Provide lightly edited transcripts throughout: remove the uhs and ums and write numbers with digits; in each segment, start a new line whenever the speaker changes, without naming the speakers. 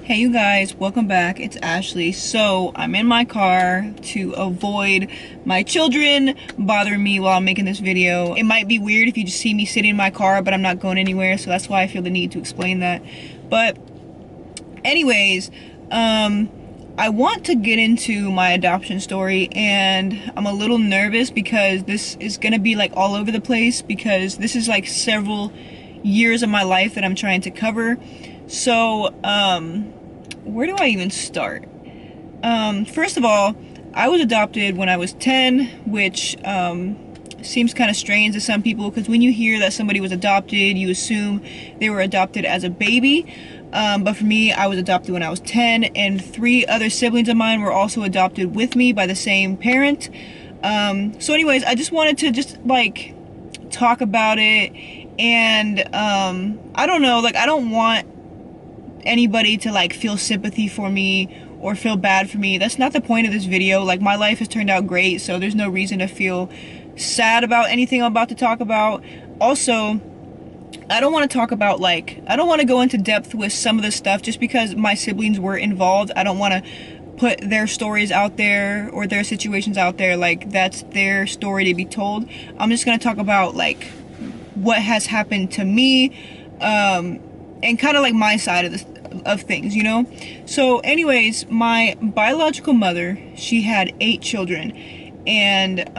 Hey you guys, welcome back. It's Ashley. So I'm in my car to avoid my children bothering me while I'm making this video. It might be weird if you just see me sitting in my car, but I'm not going anywhere, so that's why I feel the need to explain that. But anyways, I want to get into my adoption story, and I'm a little nervous because this is gonna be like all over the place, because this is like several years of my life that I'm trying to cover. So where do I even start? First of all, I was adopted when I was 10, which seems kind of strange to some people, because when you hear that somebody was adopted, you assume they were adopted as a baby. But for me, I was adopted when I was 10, and 3 other siblings of mine were also adopted with me by the same parent. So anyways, I just wanted to just like talk about it, and I don't know, like I don't want anybody to like feel sympathy for me or feel bad for me. That's not the point of this video. Like, my life has turned out great, so there's no reason to feel sad about anything I'm about to talk about. Also, I don't want to talk about like, I don't want to go into depth with some of the stuff just because my siblings were involved. I don't want to put their stories out there or their situations out there. Like, that's their story to be told. I'm just going to talk about like what has happened to me, and kind of like my side of things, you know? So anyways, my biological mother, she had 8 children, and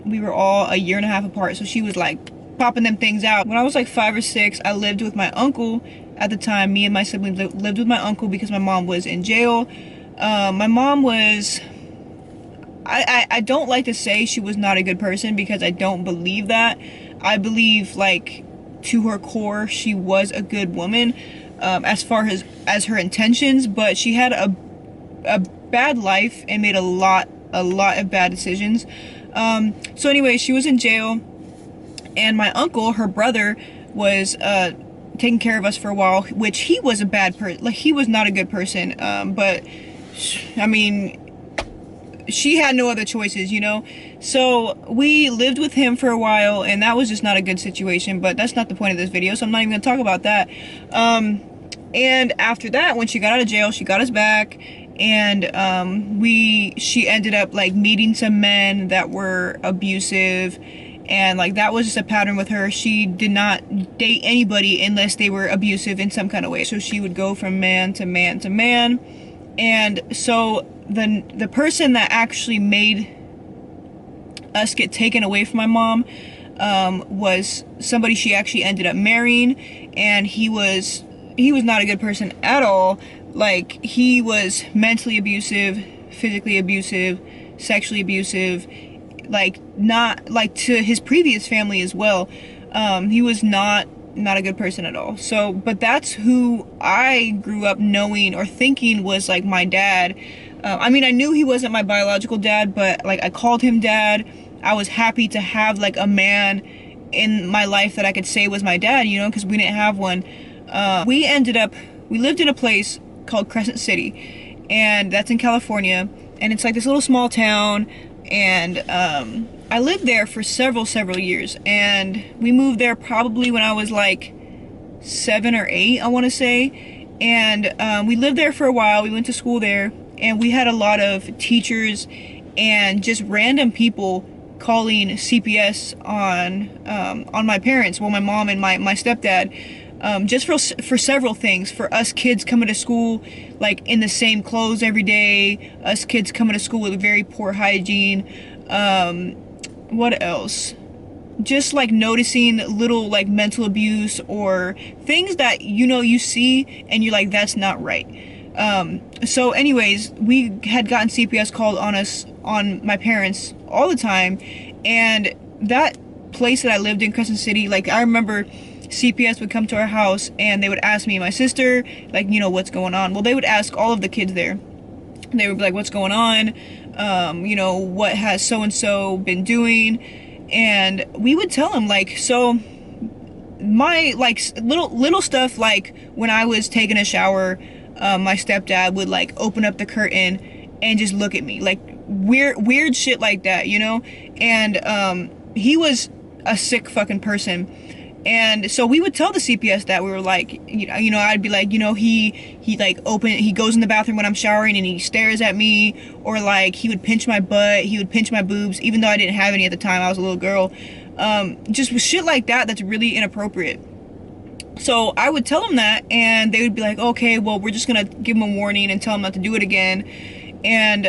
we were all a year and a half apart, so she was like popping them things out. When I was like 5 or 6, I lived with my uncle. At the time, me and my siblings lived with my uncle because my mom was in jail. My mom was, I don't like to say she was not a good person, because I don't believe that. I believe, like, to her core, she was a good woman, as far as her intentions, but she had a bad life and made a lot of bad decisions. So anyway, she was in jail, and my uncle, her brother, was taking care of us for a while, which he was a bad person. Like, he was not a good person, but I mean, she had no other choices, you know? So we lived with him for a while, and that was just not a good situation, but that's not the point of this video, so I'm not even gonna talk about that. And after that, when she got out of jail, she got us back, and she ended up like meeting some men that were abusive, and like that was just a pattern with her. She did not date anybody unless they were abusive in some kind of way. So she would go from man to man to man. And so the person that actually made us get taken away from my mom was somebody she actually ended up marrying, and he was not a good person at all. Like, he was mentally abusive, physically abusive, sexually abusive, like, not like to his previous family as well. He was not a good person at all. So, but that's who I grew up knowing or thinking was like my dad. I mean, I knew he wasn't my biological dad, but like, I called him dad. I was happy to have like a man in my life that I could say was my dad, you know, because we didn't have one. We lived in a place called Crescent City, and that's in California, and it's like this little small town, and I lived there for several years, and we moved there probably when I was like 7 or 8, I want to say. And we lived there for a while. We went to school there, and we had a lot of teachers and just random people calling CPS on my parents, well, my mom and my stepdad, just for several things. For us kids coming to school like in the same clothes every day, us kids coming to school with very poor hygiene. What else? Just like noticing little like mental abuse or things that, you know, you see and you're like, that's not right. So anyways, we had gotten CPS called on us, on my parents, all the time. And that place that I lived in, Crescent City, like, I remember CPS would come to our house and they would ask me and my sister, like, you know, what's going on? Well, they would ask all of the kids there. They would be like, what's going on? You know, what has so-and-so been doing? And we would tell them, like, so my, like, little stuff, like when I was taking a shower, my stepdad would like open up the curtain and just look at me, like weird shit like that, you know? And he was a sick fucking person. And so we would tell the CPS that we were like, I'd be like, he goes in the bathroom when I'm showering and he stares at me, or like he would pinch my butt, he would pinch my boobs, even though I didn't have any at the time, I was a little girl. Just shit like that that's really inappropriate. So I would tell them that, and they would be like, okay, well, we're just gonna give them a warning and tell them not to do it again. And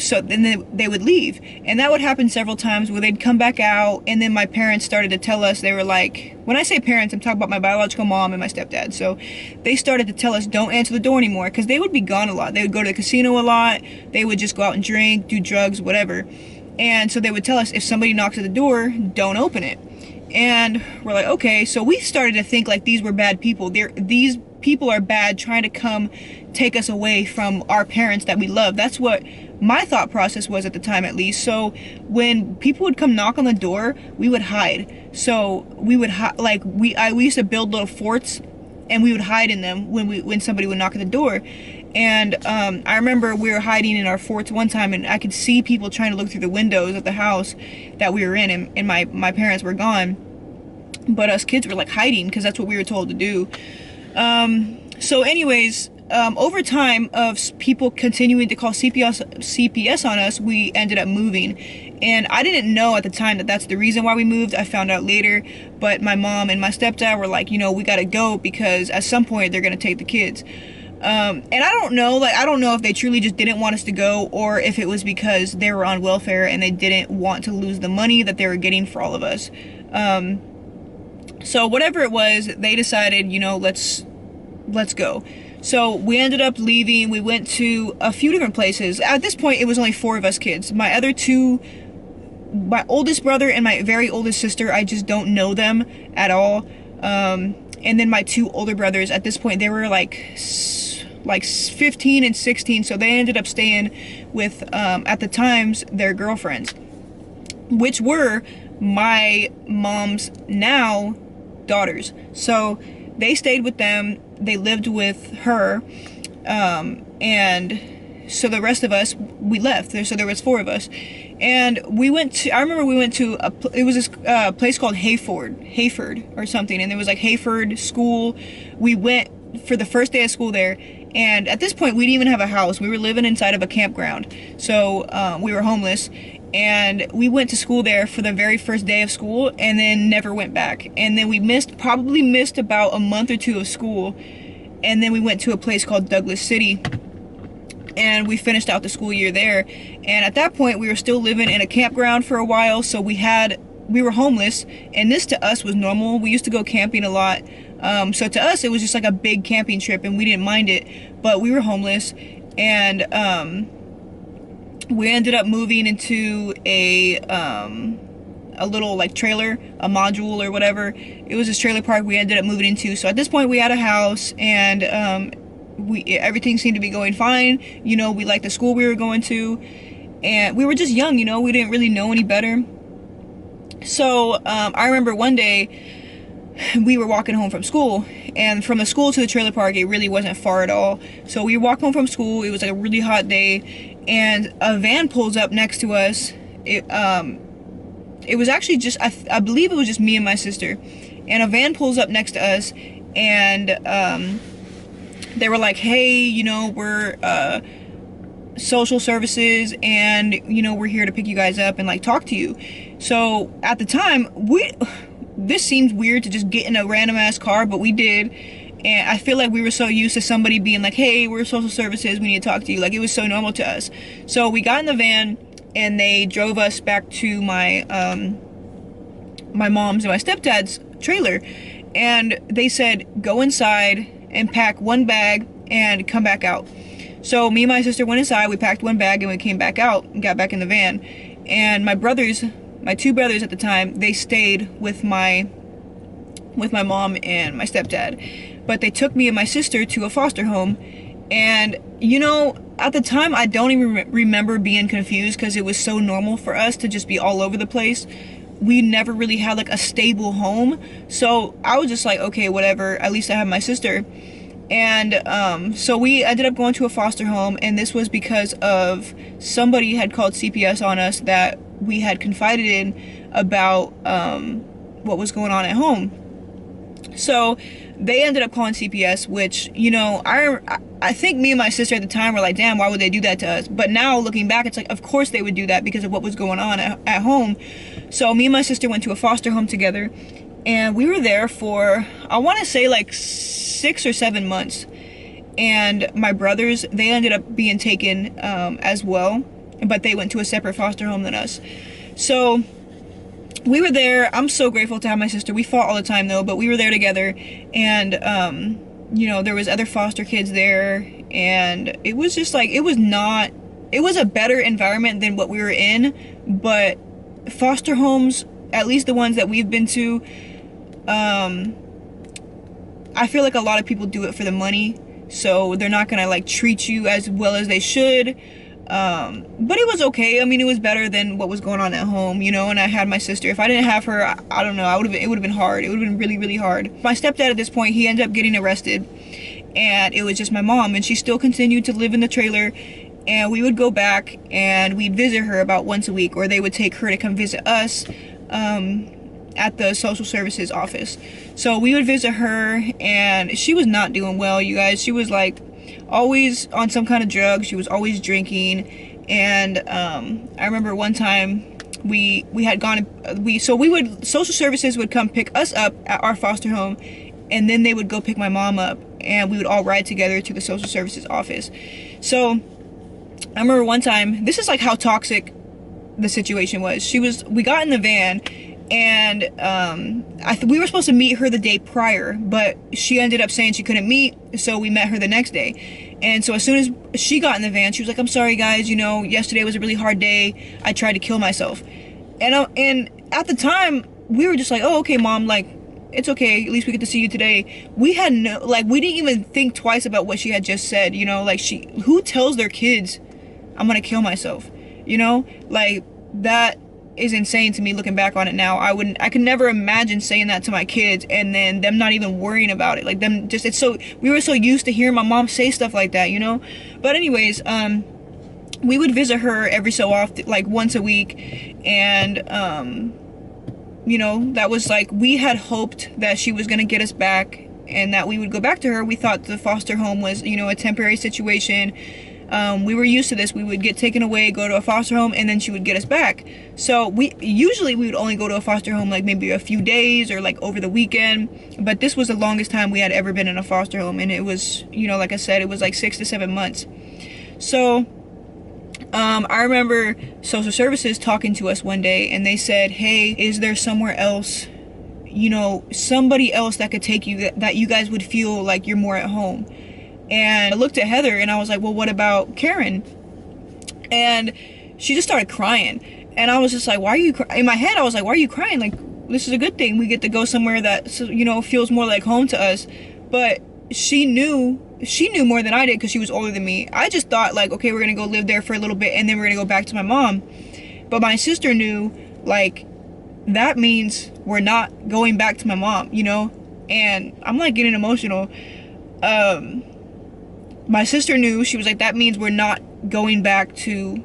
so then they would leave, and that would happen several times where they'd come back out. And then my parents started to tell us, they were like, when I say parents, I'm talking about my biological mom and my stepdad. So they started to tell us, don't answer the door anymore, because they would be gone a lot. They would go to the casino a lot, they would just go out and drink, do drugs, whatever. And so they would tell us, if somebody knocks at the door, don't open it. And we're like, okay. So we started to think like these were bad people. These people are bad, trying to come take us away from our parents that we love. That's what my thought process was at the time, at least. So when people would come knock on the door, we would hide. So we would we used to build little forts, and we would hide in them when somebody would knock at the door. And I remember we were hiding in our forts one time, and I could see people trying to look through the windows of the house that we were in, and my parents were gone, but us kids were like hiding because that's what we were told to do. So anyways, over time of people continuing to call CPS on us, we ended up moving. And I didn't know at the time that that's the reason why we moved. I found out later, but my mom and my stepdad were like, we gotta go, because at some point they're gonna take the kids. And I don't know if they truly just didn't want us to go, or if it was because they were on welfare and they didn't want to lose the money that they were getting for all of us. So whatever it was, they decided, let's go. So we ended up leaving. We went to a few different places. At this point, it was only 4 of us kids. My other 2, my oldest brother and my very oldest sister, I just don't know them at all. And then my 2 older brothers, at this point, they were like 15 and 16, so they ended up staying with, at the times, their girlfriends, which were my mom's now daughters. So they stayed with them, they lived with her, and so the rest of us, we left. So there was 4 of us, and I remember we went to it was this place called Hayford or something, and there was like Hayford School. We went for the first day of school there, and at this point we didn't even have a house. We were living inside of a campground, so we were homeless. And we went to school there for the very first day of school, and then never went back. And then we probably missed about a month or 2 of school, and then we went to a place called Douglas City, and we finished out the school year there. And at that point we were still living in a campground for a while, so we were homeless, and this to us was normal. We used to go camping a lot, so to us it was just like a big camping trip, and we didn't mind it. But we were homeless, and we ended up moving into a little like trailer, a module or whatever. It was this trailer park we ended up moving into. So at this point we had a house, and everything seemed to be going fine. We liked the school we were going to, and we were just young, we didn't really know any better. So I remember one day we were walking home from school, and from the school to the trailer park, it really wasn't far at all. So we walked home from school. It was like a really hot day, and a van pulls up next to us. It was actually just, I believe it was just me and my sister, and a van pulls up next to us, and they were like, hey, we're social services, and we're here to pick you guys up and like talk to you. So at the time, this seems weird to just get in a random ass car, but we did. And I feel like we were so used to somebody being like, hey, we're social services, we need to talk to you. Like, it was so normal to us. So we got in the van, and they drove us back to my my mom's and my stepdad's trailer, and they said, go inside and pack 1 bag and come back out. So me and my sister went inside, we packed 1 bag, and we came back out and got back in the van. And my 2 brothers at the time, they stayed with my mom and my stepdad. But they took me and my sister to a foster home. And at the time, I don't even remember being confused, because it was so normal for us to just be all over the place. We never really had like a stable home, so I was just like, okay, whatever, at least I have my sister. And so we ended up going to a foster home, and this was because of somebody had called CPS on us that we had confided in about what was going on at home. So they ended up calling CPS, which, you know, I think me and my sister at the time were like, damn, why would they do that to us? But now looking back, it's like, of course they would do that because of what was going on at home. So me and my sister went to a foster home together, and we were there for, I want to say like 6 or 7 months. And my brothers, they ended up being taken as well, but they went to a separate foster home than us. So we were there. I'm so grateful to have my sister. We fought all the time though, but we were there together. And you know, there was other foster kids there, and it was just like, it was a better environment than what we were in. But foster homes, at least the ones that we've been to, I feel like a lot of people do it for the money, so they're not gonna like treat you as well as they should. But it was okay. I mean, it was better than what was going on at home, you know. And I had my sister. If I didn't have her, I don't know, it would have been hard. It would have been really, really hard. My stepdad at this point, he ended up getting arrested, and it was just my mom, and she still continued to live in the trailer. And we would go back and we'd visit her about once a week, or they would take her to come visit us at the social services office. So we would visit her, and she was not doing well, you guys. She was like always on some kind of drug. She was always drinking. And I remember one time we had gone, social services would come pick us up at our foster home, and then they would go pick my mom up, and we would all ride together to the social services office. So I remember one time, this is like how toxic the situation was. We got in the van, and we were supposed to meet her the day prior, but she ended up saying she couldn't meet, so we met her the next day. And so as soon as she got in the van, she was like, I'm sorry guys, you know, yesterday was a really hard day. I tried to kill myself. And at the time, we were just like, oh, okay, mom, like, it's okay, at least we get to see you today. We had we didn't even think twice about what she had just said, you know. Like, who tells their kids, I'm gonna kill myself, you know? Like, that is insane to me looking back on it now. I could never imagine saying that to my kids and then them not even worrying about it. Like, we were so used to hearing my mom say stuff like that, you know? But anyways, we would visit her every so often, like once a week. And you know, that was like, we had hoped that she was gonna get us back and that we would go back to her. We thought the foster home was, you know, a temporary situation. We were used to this. We would get taken away, go to a foster home, and then she would get us back. So we would only go to a foster home like maybe a few days or like over the weekend. But this was the longest time we had ever been in a foster home, and it was, you know, like I said, it was like 6 to 7 months. So I remember social services talking to us one day, and they said, hey, is there somewhere else, you know, somebody else that could take you, that you guys would feel like you're more at home? And I looked at Heather and I was like, well, what about Karen? And she just started crying. And I was just like, why are you crying? In my head, I was like, why are you crying? Like, this is a good thing. We get to go somewhere that, you know, feels more like home to us. But she knew more than I did because she was older than me. I just thought like, okay, we're going to go live there for a little bit and then we're going to go back to my mom. But my sister knew, like, that means we're not going back to my mom, you know? And I'm like getting emotional. My sister knew. She was like, that means we're not going back to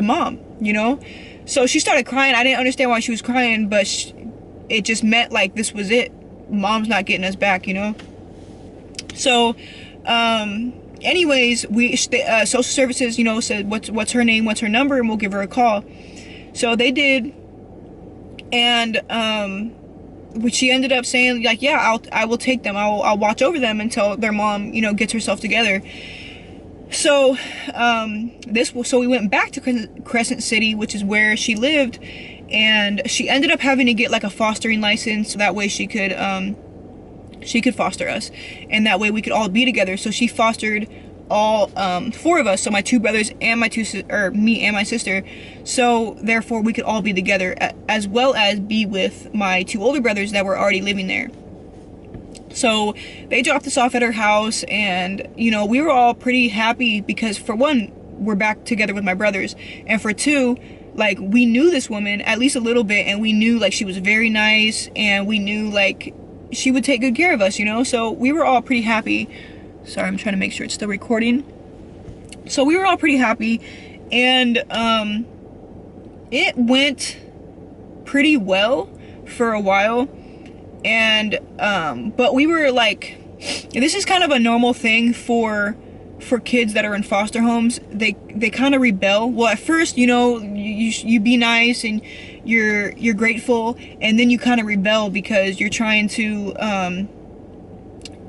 mom, you know? So she started crying. I didn't understand why she was crying, but it just meant like this was it. Mom's not getting us back, you know? So anyways, social services, you know, said what's her name, what's her number, and we'll give her a call. So they did. And she ended up saying like, yeah, I will take them. I'll watch over them until their mom, you know, gets herself together. So so we went back to Crescent City, which is where she lived, and she ended up having to get like a fostering license so that way she could foster us, and that way we could all be together. So she fostered all 4 of us, so my 2 brothers and me and my sister, so therefore we could all be together, as well as be with my 2 older brothers that were already living there. So they dropped us off at her house, and you know, we were all pretty happy because for one, we're back together with my brothers, and for 2, like, we knew this woman at least a little bit, and we knew like she was very nice, and we knew like she would take good care of us, you know? So we were all pretty happy. Sorry, I'm trying to make sure it's still recording. So we were all pretty happy, and it went pretty well for a while. And but we were like, this is kind of a normal thing for kids that are in foster homes. They kind of rebel. Well, at first, you know, you be nice and you're grateful, and then you kind of rebel because you're trying to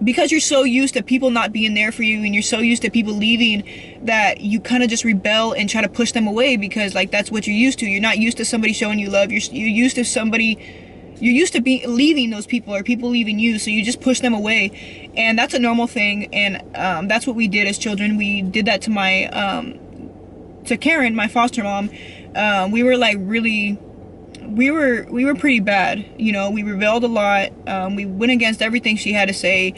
because you're so used to people not being there for you, and you're so used to people leaving, that you kind of just rebel and try to push them away, because like that's what you're used to. You're not used to somebody showing you love. You're used to somebody, you're used to leaving those people, or people leaving you, so you just push them away. And that's a normal thing. And that's what we did as children. We did that to my to Karen, my foster mom. We were like really, we were pretty bad, you know. We rebelled a lot. We went against everything she had to say.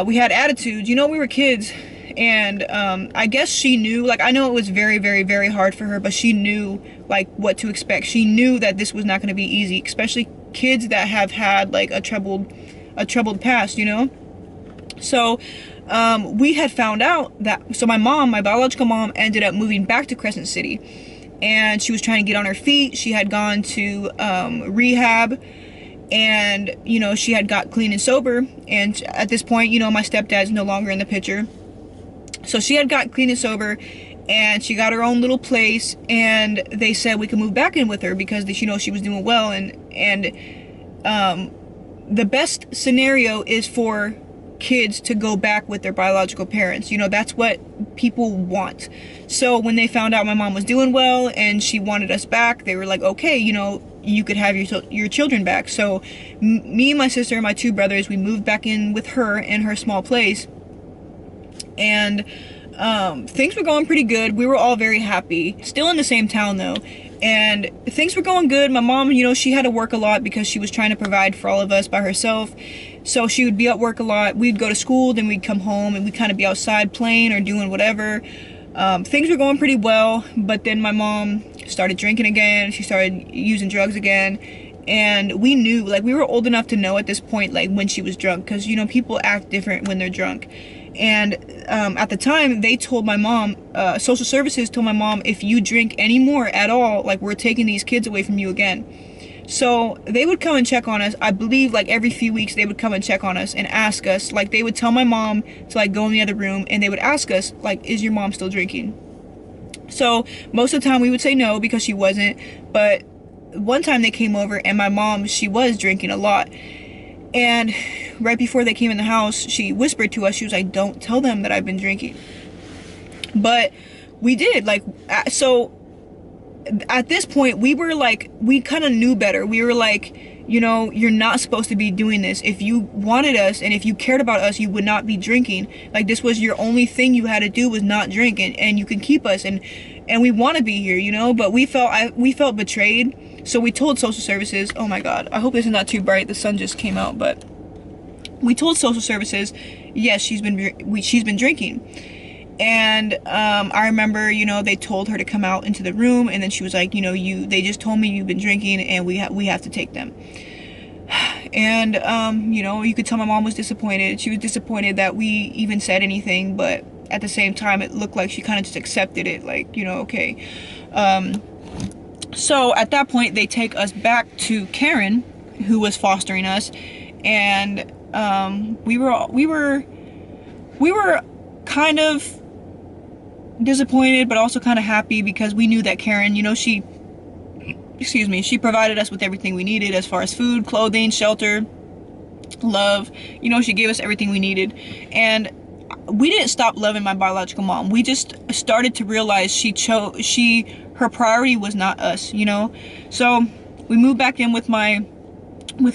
We had attitudes, you know. We were kids. And I guess she knew, like, I know it was very, very, very hard for her, but she knew like what to expect. She knew that this was not going to be easy, especially kids that have had like a troubled past, you know. So we had found out that, so my mom, my biological mom, ended up moving back to Crescent City, and she was trying to get on her feet. She had gone to rehab, and you know, she had got clean and sober. And at this point, you know, my stepdad's no longer in the picture. So she had got clean and sober, and she got her own little place, and they said we could move back in with her because they, you know, she was doing well. And the best scenario is for kids to go back with their biological parents. You know, that's what people want. So when they found out my mom was doing well and she wanted us back, they were like, okay, you know, you could have your children back. So me, my sister, and my two brothers, we moved back in with her in her small place. And things were going pretty good. We were all very happy. Still in the same town though. And things were going good. My mom, you know, she had to work a lot because she was trying to provide for all of us by herself. So she would be at work a lot. We'd go to school, then we'd come home, and we'd kind of be outside playing or doing whatever. Things were going pretty well, but then my mom started drinking again. She started using drugs again. And we knew, like, we were old enough to know at this point, like, when she was drunk, because, you know, people act different when they're drunk. And at the time, they told my mom, social services told my mom, if you drink anymore at all, like, we're taking these kids away from you again. So they would come and check on us. I believe like every few weeks they would come and check on us and ask us, like, they would tell my mom to like go in the other room, and they would ask us, like, is your mom still drinking? So most of the time we would say no, because she wasn't. But one time they came over, and my mom, she was drinking a lot. And right before they came in the house, she whispered to us, she was like, don't tell them that I've been drinking. But we did, like, so at this point we were like, we kind of knew better. We were like, you know, you're not supposed to be doing this. If you wanted us and if you cared about us, you would not be drinking. Like, this was your only thing you had to do, was not drink, and you can keep us, and we want to be here, you know. But we felt betrayed. So we told social services, oh my god, I hope this is not too bright, the sun just came out, but we told social services, yes, she's been drinking. And I remember, you know, they told her to come out into the room, and then she was like, you know, they just told me you've been drinking, and we have to take them. And you know, you could tell my mom was disappointed. She was disappointed that we even said anything, but at the same time it looked like she kind of just accepted it, like, you know, okay. So at that point they take us back to Karen, who was fostering us, and we were kind of disappointed, but also kind of happy, because we knew that Karen, you know, she provided us with everything we needed as far as food, clothing, shelter, love. You know, she gave us everything we needed. And we didn't stop loving my biological mom. We just started to realize her priority was not us, you know. So we moved back in with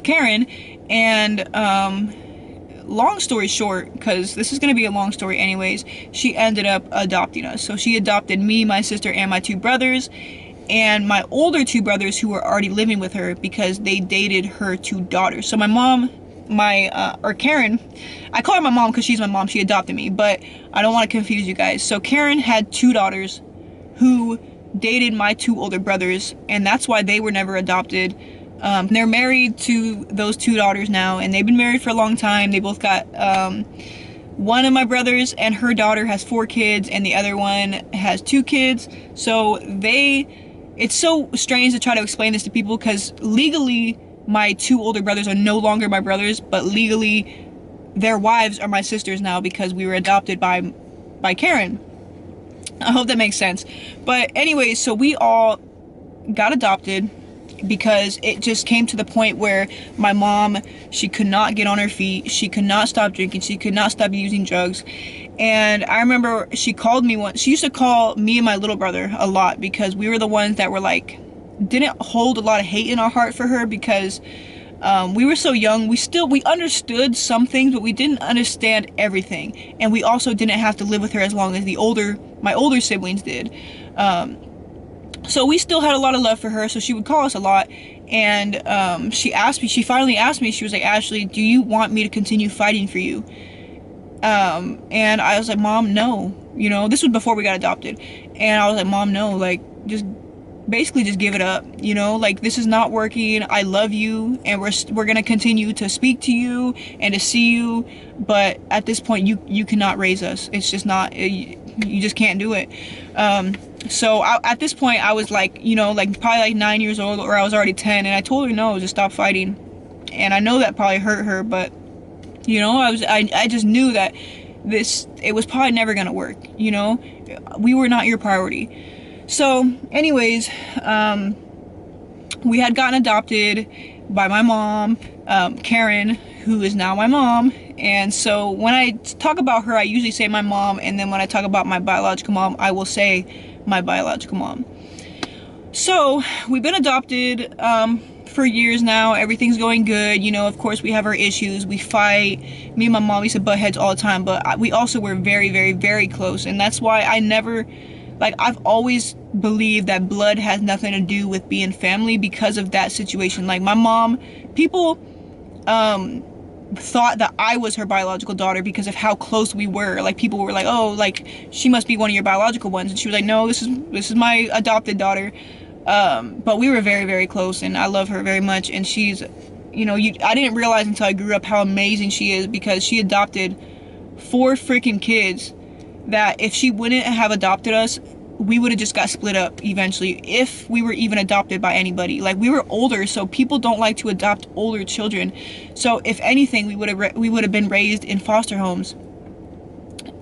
Karen, and long story short, because this is going to be a long story anyways, she ended up adopting us. So she adopted me, my sister, and my two brothers, and my older two brothers who were already living with her, because they dated her two daughters. So my mom, Karen, I call her my mom because she's my mom, she adopted me, but I don't want to confuse you guys. So Karen had two daughters who dated my two older brothers, and that's why they were never adopted. They're married to those two daughters now, and they've been married for a long time. They both got, one of my brothers and her daughter has 4 kids, and the other one has 2 kids. So it's so strange to try to explain this to people, because legally my 2 older brothers are no longer my brothers, but legally their wives are my sisters now because we were adopted by Karen. I hope that makes sense. But anyways, so we all got adopted because it just came to the point where my mom, she could not get on her feet, she could not stop drinking, she could not stop using drugs. And I remember she called me once. She used to call me and my little brother a lot because we were the ones that were like, didn't hold a lot of hate in our heart for her because we were so young. We understood some things, but we didn't understand everything. And we also didn't have to live with her as long as my older siblings did. So we still had a lot of love for her, so she would call us a lot. And she finally asked me, she was like, Ashley, do you want me to continue fighting for you? And I was like, Mom, no. You know, this was before we got adopted. And I was like, Mom, no, like, just give it up, you know, like, this is not working. I love you, and we're gonna continue to speak to you and to see you, but at this point you cannot raise us. It's just not, you just can't do it. So at this point I was like, you know, like probably like 9 years old, or I was already 10, and I told her no, just stop fighting. And I know that probably hurt her, but you know, I just knew that it was probably never gonna work, you know. We were not your priority. So anyways, we had gotten adopted by my mom, Karen, who is now my mom. And so when I talk about her, I usually say my mom, and then when I talk about my biological mom, I will say my biological mom. So we've been adopted for years now. Everything's going good. You know, of course we have our issues, we fight. Me and my mom used to butt heads all the time, but we also were very, very, very close. And that's why I've always believed that blood has nothing to do with being family because of that situation. Like, my mom, people thought that I was her biological daughter because of how close we were. Like, people were like, oh, like, she must be one of your biological ones. And she was like, no, this is my adopted daughter. But we were very, very close, and I love her very much. And she's, you know, I didn't realize until I grew up how amazing she is, because she adopted 4 freaking kids that if she wouldn't have adopted us, we would have just got split up eventually, if we were even adopted by anybody. Like, we were older, so people don't like to adopt older children. So if anything, we would have been raised in foster homes.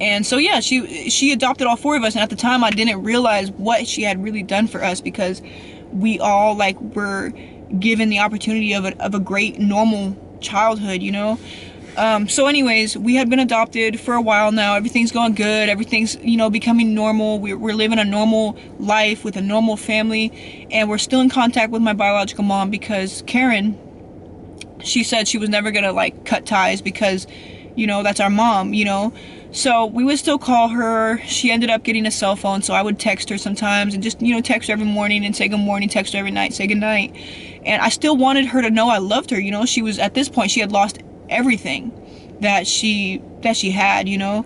And so yeah, she adopted all 4 of us, and at the time I didn't realize what she had really done for us, because we all like were given the opportunity of a great normal childhood, you know. So anyways, we had been adopted for a while now. Everything's going good. Everything's, you know, becoming normal. We're living a normal life with a normal family, and we're still in contact with my biological mom, because Karen, she said she was never gonna like cut ties, because, you know, that's our mom, you know. So we would still call her. She ended up getting a cell phone, so I would text her sometimes, and just, you know, text her every morning and say good morning, text her every night, say good night. And I still wanted her to know I loved her, you know. She was, at this point, she had lost everything that she had, you know.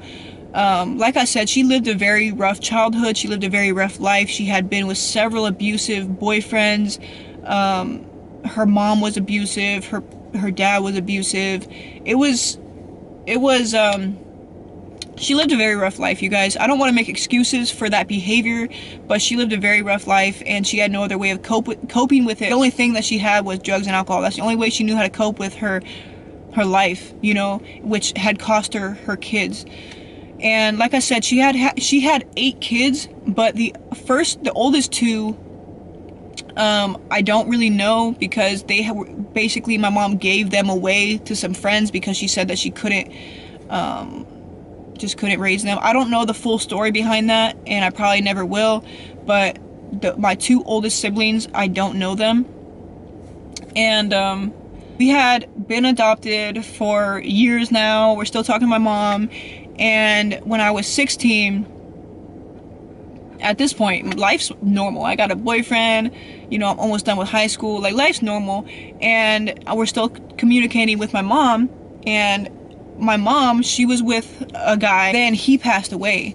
Like I said, she lived a very rough childhood. She lived a very rough life. She had been with several abusive boyfriends. Her mom was abusive. Her dad was abusive. She lived a very rough life, you guys. I don't want to make excuses for that behavior, but she lived a very rough life, and she had no other way of coping with it. The only thing that she had was drugs and alcohol. That's the only way she knew how to cope with her life, you know, which had cost her kids. And like I said, she had 8 kids, but the oldest 2, I don't really know, because basically my mom gave them away to some friends because she said that she couldn't raise them. I don't know the full story behind that, and I probably never will, but my 2 oldest siblings, I don't know them. And we had been adopted for years now. We're still talking to my mom. And when I was 16, at this point, life's normal. I got a boyfriend, you know, I'm almost done with high school. Like, life's normal. And we're still communicating with my mom. And my mom, she was with a guy, then he passed away.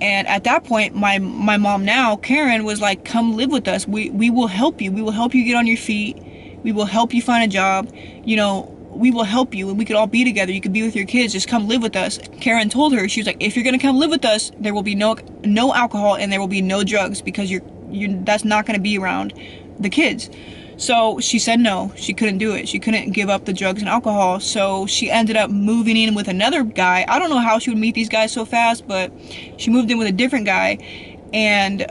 And at that point, my mom now, Karen, was like, come live with us. We will help you. We will help you get on your feet. We will help you find a job. You know, we will help you, and we could all be together. You could be with your kids. Just come live with us. Karen told her, she was like, if you're gonna come live with us, there will be no alcohol, and there will be no drugs, because that's not gonna be around the kids. So she said no, she couldn't do it. She couldn't give up the drugs and alcohol. So she ended up moving in with another guy. I don't know how she would meet these guys so fast, but she moved in with a different guy. And,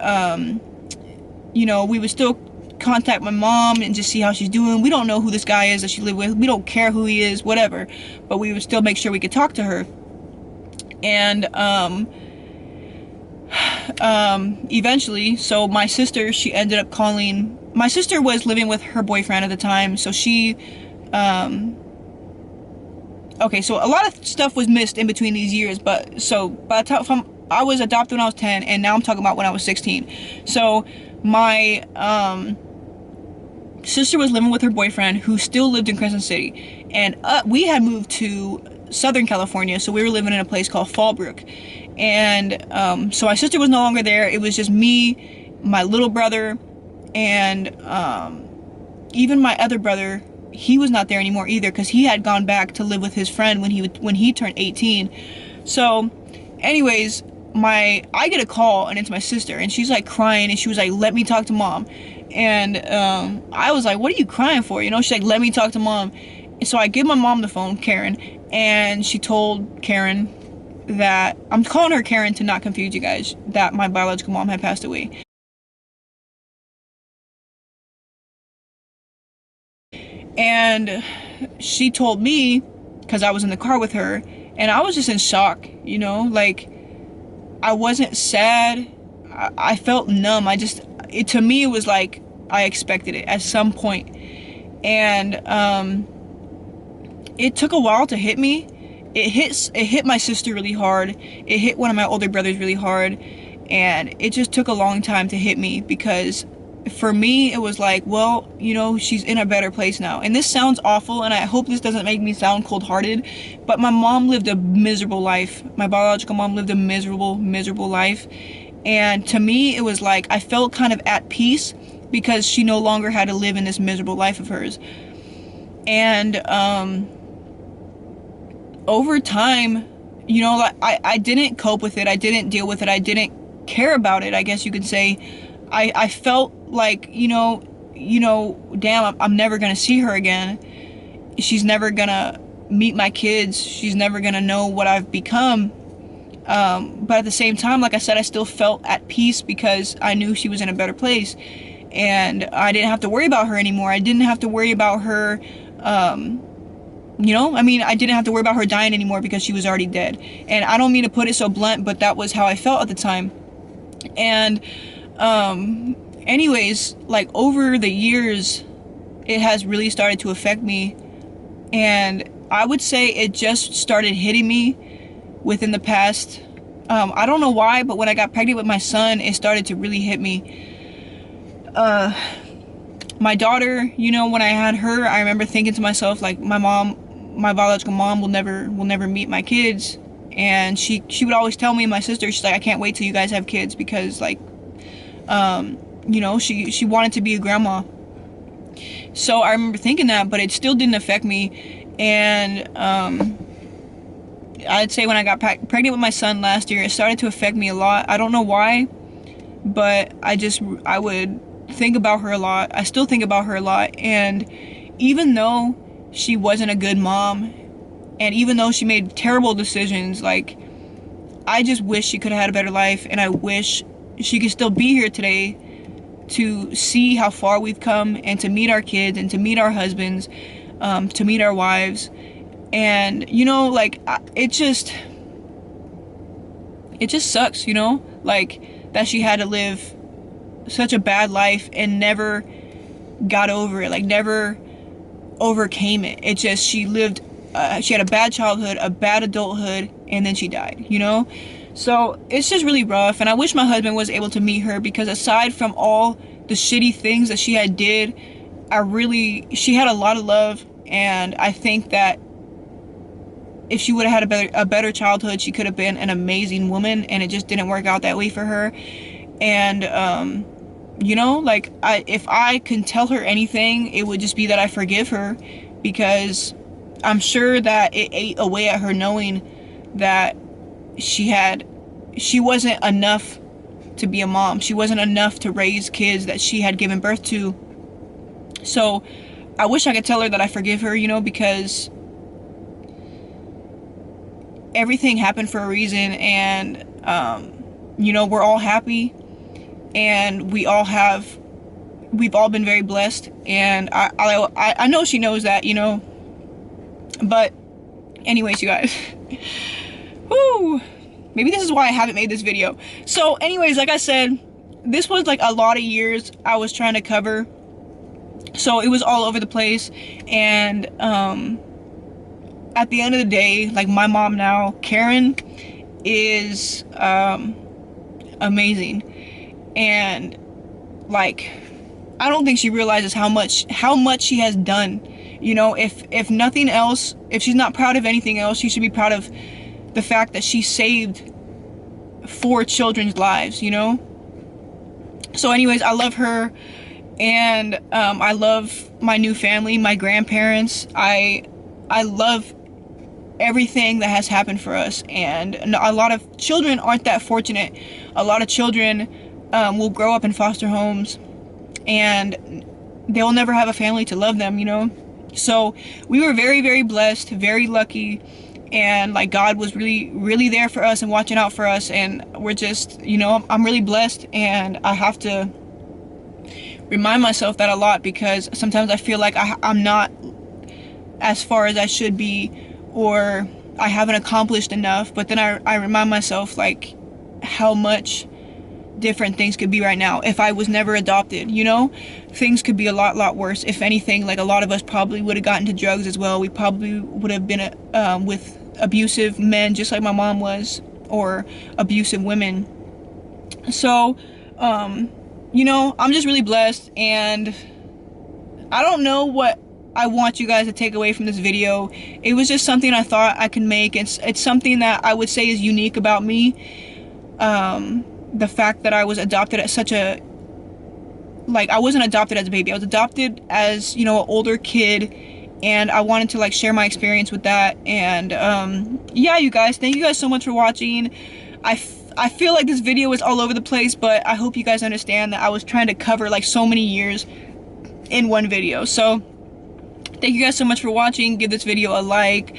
you know, we would still contact my mom and just see how she's doing. We don't know who this guy is that she lived with. We don't care who he is, whatever. But we would still make sure we could talk to her. And, eventually, so my sister, she ended up calling. My sister was living with her boyfriend at the time, so she, okay, so a lot of stuff was missed in between these years, but, so, by the time, I was adopted when I was 10, and now I'm talking about when I was 16. So, my, sister was living with her boyfriend, who still lived in Crescent City, and, we had moved to Southern California, so we were living in a place called Fallbrook. And so my sister was no longer there. It was just me, my little brother, and even my other brother. He was not there anymore either, because he had gone back to live with his friend when he turned 18. So anyways, I get a call, and it's my sister, and she's like crying, and she was like, let me talk to mom. And I was like, what are you crying for? You know, she's like, let me talk to mom. And so I give my mom the phone, Karen, and she told Karen that, I'm calling her Karen to not confuse you guys, that my biological mom had passed away. And she told me, because I was in the car with her, and I was just in shock, you know, like, I wasn't sad, I felt numb. To me, it was like I expected it at some point. And it took a while to hit me. It hit my sister really hard. It hit one of my older brothers really hard. And it just took a long time to hit me, because for me, it was like, well, you know, she's in a better place now. And this sounds awful, and I hope this doesn't make me sound cold-hearted, but my mom lived a miserable life. My biological mom lived a miserable, miserable life. And to me, it was like, I felt kind of at peace, because she no longer had to live in this miserable life of hers. And, over time, you know, like, I didn't cope with it. I didn't deal with it. I didn't care about it, I guess you could say. I felt like, you know, damn, I'm never gonna see her again. She's never gonna meet my kids. She's never gonna know what I've become. But at the same time, like I said, I still felt at peace, because I knew she was in a better place. And I didn't have to worry about her anymore. I didn't have to worry about her, you know, I mean, I didn't have to worry about her dying anymore, because she was already dead. And I don't mean to put it so blunt, but that was how I felt at the time. And, anyways, like, over the years, it has really started to affect me. And I would say it just started hitting me within the past, I don't know why, but when I got pregnant with my son, it started to really hit me. My daughter, you know, when I had her, I remember thinking to myself, like, my biological mom will never meet my kids. And she would always tell me and my sister, she's like, I can't wait till you guys have kids, because, like, you know, she wanted to be a grandma. So I remember thinking that, but it still didn't affect me. And I'd say when I got pregnant with my son last year, it started to affect me a lot. I don't know why, but I would think about her a lot. I still think about her a lot. And even though she wasn't a good mom, and even though she made terrible decisions, like, I just wish she could have had a better life. And I wish she could still be here today to see how far we've come, and to meet our kids, and to meet our husbands, to meet our wives. And, you know, like, it just sucks, you know, like, that she had to live such a bad life and never got over it, like, never overcame it. It just, she had a bad childhood, a bad adulthood, and then she died, you know? So it's just really rough. And I wish my husband was able to meet her, because aside from all the shitty things that she had did, she had a lot of love. And I think that if she would have had a better childhood, she could have been an amazing woman. And it just didn't work out that way for her. And you know, like, if I can tell her anything, it would just be that I forgive her, because I'm sure that it ate away at her knowing that she wasn't enough to be a mom. She wasn't enough to raise kids that she had given birth to. So I wish I could tell her that I forgive her, you know, because everything happened for a reason, and you know, we're all happy, and we've all been very blessed, and I know she knows that, you know. But anyways, you guys, whoo, maybe this is why I haven't made this video. So anyways, like I said, this was like a lot of years I was trying to cover, so it was all over the place. And at the end of the day, like, my mom now, Karen, is amazing. And like, I don't think she realizes how much she has done. You know, if nothing else, if she's not proud of anything else, she should be proud of the fact that she saved 4 children's lives, you know. So anyways, I love her, and I love my new family, my grandparents. I love everything that has happened for us, and a lot of children aren't that fortunate. A lot of children will grow up in foster homes, and they'll never have a family to love them, you know. So we were very, very blessed, very lucky, and like, God was really, really there for us and watching out for us, and we're just, you know, I'm really blessed, and I have to remind myself that a lot, because sometimes I feel like I'm not as far as I should be, or I haven't accomplished enough. But then I remind myself, like, how much different things could be right now if I was never adopted, you know. Things could be a lot worse. If anything, like, a lot of us probably would have gotten to drugs as well. We probably would have been with abusive men, just like my mom was, or abusive women. So you know, I'm just really blessed, and I don't know what I want you guys to take away from this video. It was just something I thought I could make. It's something that I would say is unique about me. The fact that I was adopted at such a, like, I wasn't adopted as a baby. I was adopted as, you know, an older kid, and I wanted to, like, share my experience with that. And yeah, you guys, thank you guys so much for watching. I feel like this video is all over the place, but I hope you guys understand that I was trying to cover, like, so many years in one video. So thank you guys so much for watching. Give this video a like,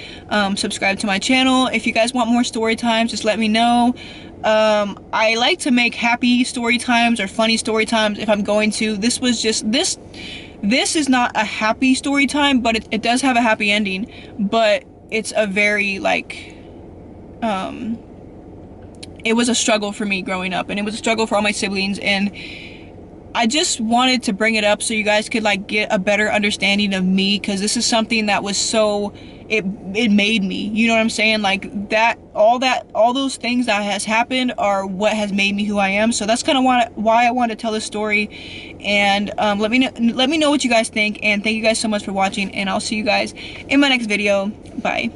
subscribe to my channel. If you guys want more story times, just let me know. I like to make happy story times or funny story times if I'm going to. This was just, this is not a happy story time, but it does have a happy ending. But it's a very, like, it was a struggle for me growing up, and it was a struggle for all my siblings, and I just wanted to bring it up so you guys could, like, get a better understanding of me, because this is something that was so, it made me, you know what I'm saying? Like, all those things that has happened are what has made me who I am. So that's kind of why I wanted to tell this story. And let me know what you guys think, and thank you guys so much for watching, and I'll see you guys in my next video. Bye.